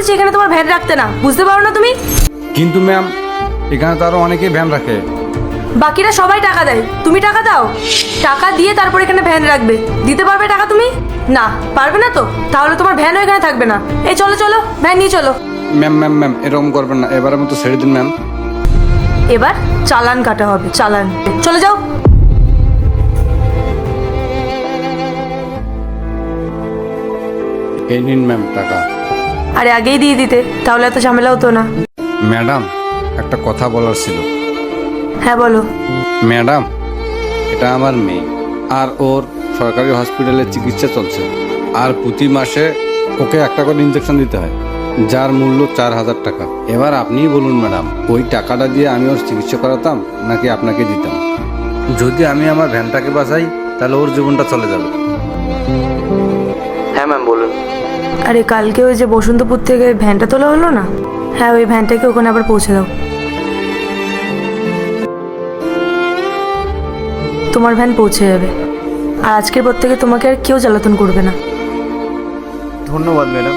বলেছি এখানে তোমার ভ্যান রাখতে না, বুঝতে পারো না তুমি? কিন্তু ম্যাম এখানে তো আরও অনেকেই ভ্যান রাখে। বাকিরা সবাই টাকা দেয়, তুমি টাকা দাও। টাকা দিয়ে তারপর এখানে ভ্যান রাখবে, দিতে পারবে টাকা তুমি? না পারবে না তো, তাহলে তোমার ভ্যানও এখানে থাকবে না। এই চলো চলো, ভ্যান নিয়ে চলো। ম্যাম ম্যাম ম্যাম এরকম করবেন না, এবারের মতো ছেড়ে দিন ম্যাম। এবার চালান কাটা হবে, চালান। চলে যাও। এই নিন ম্যাম টাকা। আরে আগেই দিয়ে দিতে, তাহলে এত ঝামেলা হতো না। ম্যাডাম একটা কথা বলার ছিল। হ্যাঁ বলো। ম্যাডাম এটা আমার মেয়ে, আর ওর সরকারি হসপিটালে চিকিৎসা চলছে, আর প্রতি মাসে ওকে একটা করে ইঞ্জেকশন দিতে হয়, যার মূল্য 4,000 টাকা। এবার আপনিই বলুন ম্যাডাম, ওই টাকাটা দিয়ে আমি ওর চিকিৎসা করাতাম নাকি আপনাকে দিতাম? যদি আমি আমার ভ্যানটাকে বাঁচাই তাহলে ওর জীবনটা চলে যাবে। হ্যাঁ ম্যাম বলুন। আরে কালকে ওই যে বসন্তপুর থেকে ভ্যানটা তোলা হলো না, হ্যাঁ ওই ভ্যানটাকে ওখানে আবার পৌঁছে দাও। তোমার ভ্যান পৌঁছে যাবে, আর আজকের পর থেকে তোমাকে আর কেউ জ্বালাতন করবে না। ধন্যবাদ ম্যাডাম।